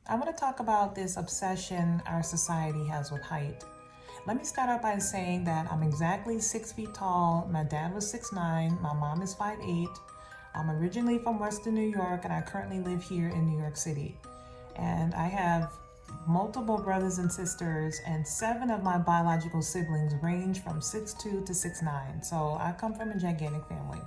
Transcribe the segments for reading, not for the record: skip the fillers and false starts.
I want to talk about this obsession our society has with height. Let me start out by saying that I'm exactly 6 feet tall. My dad was 6'9", my mom is 5'8". I'm originally from Western New York and I currently live here in New York City. And I have multiple brothers and sisters, and 7 of my biological siblings range from 6'2" to 6'9". So I come from a gigantic family.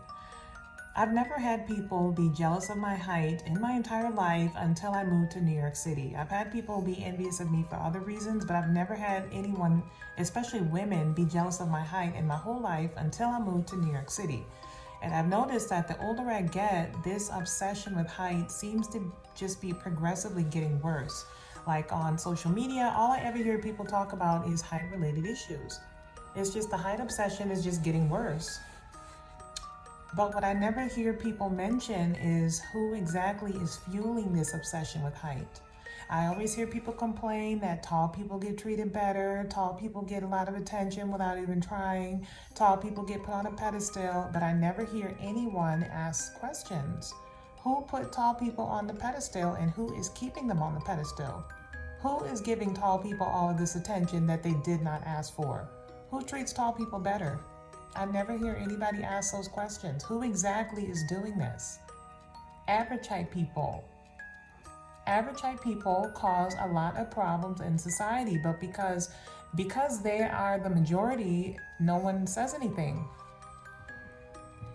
I've never had people be jealous of my height in my entire life until I moved to New York City. I've had people be envious of me for other reasons, but I've never had anyone, especially women, be jealous of my height in my whole life until I moved to New York City. And I've noticed that the older I get, this obsession with height seems to just be progressively getting worse. Like on social media, all I ever hear people talk about is height-related issues. It's just the height obsession is just getting worse. But what I never hear people mention is who exactly is fueling this obsession with height. I always hear people complain that tall people get treated better, tall people get a lot of attention without even trying, tall people get put on a pedestal, but I never hear anyone ask questions. Who put tall people on the pedestal and who is keeping them on the pedestal? Who is giving tall people all of this attention that they did not ask for? Who treats tall people better? I never hear anybody ask those questions. Who exactly is doing this? Average height people. Average height people cause a lot of problems in society, but because they are the majority, no one says anything.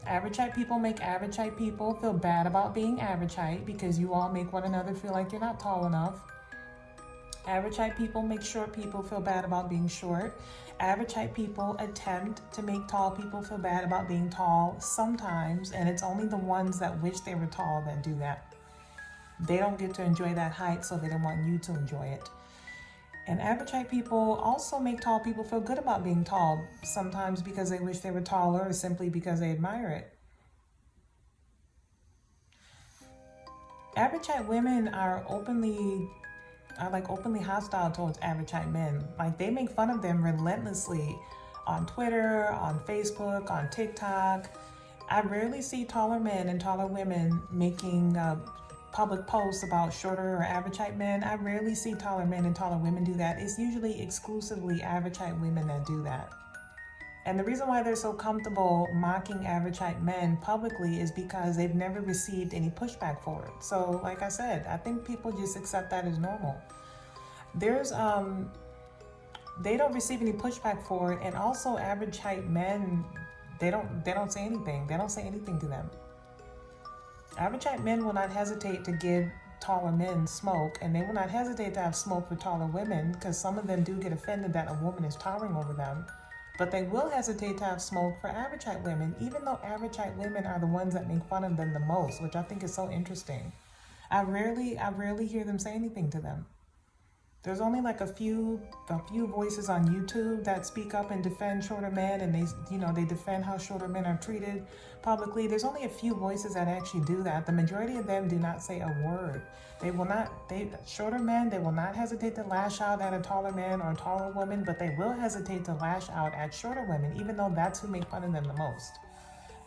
Average height people make average height people feel bad about being average height because you all make one another feel like you're not tall enough. Average height people make short people feel bad about being short. Average height people attempt to make tall people feel bad about being tall sometimes, and it's only the ones that wish they were tall that do that. They don't get to enjoy that height, so they don't want you to enjoy it. And average height people also make tall people feel good about being tall, sometimes because they wish they were taller or simply because they admire it. Average height women are openly hostile towards average height men. Like, they make fun of them relentlessly on Twitter, on Facebook, on TikTok. I rarely see taller men and taller women making public posts about shorter or average height men. I rarely see taller men and taller women do that. It's usually exclusively average height women that do that. And the reason why they're so comfortable mocking average height men publicly is because they've never received any pushback for it. So like I said, I think people just accept that as normal. They don't receive any pushback for it, and also average height men, they don't say anything. They don't say anything to them. Average height men will not hesitate to give taller men smoke, and they will not hesitate to have smoke for taller women, because some of them do get offended that a woman is towering over them. But they will hesitate to have smoke for average height women, even though average height women are the ones that make fun of them the most, which I think is so interesting. I rarely hear them say anything to them. There's only like a few voices on YouTube that speak up and defend shorter men, and they defend how shorter men are treated publicly. There's only a few voices that actually do that. The majority of them do not say a word. Shorter men, they will not hesitate to lash out at a taller man or a taller woman, but they will hesitate to lash out at shorter women, even though that's who make fun of them the most.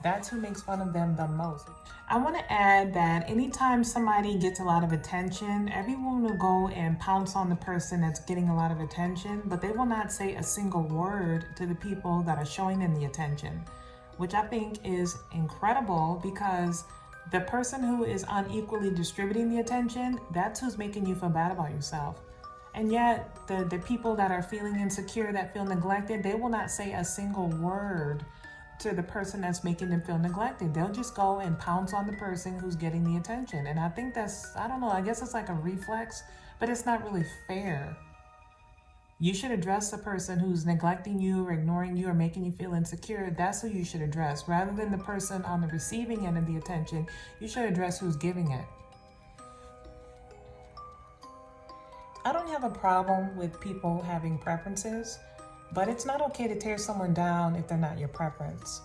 That's who makes fun of them the most. I want to add that anytime somebody gets a lot of attention, everyone will go and pounce on the person that's getting a lot of attention, but they will not say a single word to the people that are showing them the attention, which I think is incredible, because the person who is unequally distributing the attention, that's who's making you feel bad about yourself. And yet the people that are feeling insecure, that feel neglected, they will not say a single word to the person that's making them feel neglected. They'll just go and pounce on the person who's getting the attention. And I think I don't know, I guess it's like a reflex, but it's not really fair. You should address the person who's neglecting you or ignoring you or making you feel insecure. That's who you should address. Rather than the person on the receiving end of the attention, you should address who's giving it. I don't have a problem with people having preferences, but it's not okay to tear someone down if they're not your preference.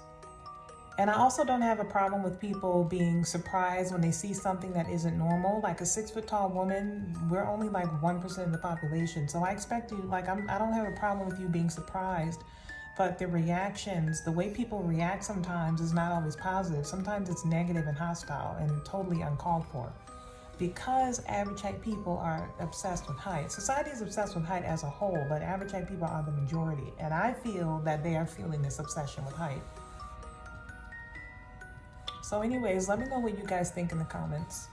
And I also don't have a problem with people being surprised when they see something that isn't normal. Like a 6 foot tall woman, we're only like 1% of the population. So I expect you, I don't have a problem with you being surprised, but the reactions, the way people react sometimes is not always positive. Sometimes it's negative and hostile and totally uncalled for. because average height people are obsessed with height. Society is obsessed with height as a whole, but average height people are the majority. And I feel that they are feeling this obsession with height. So anyways, let me know what you guys think in the comments.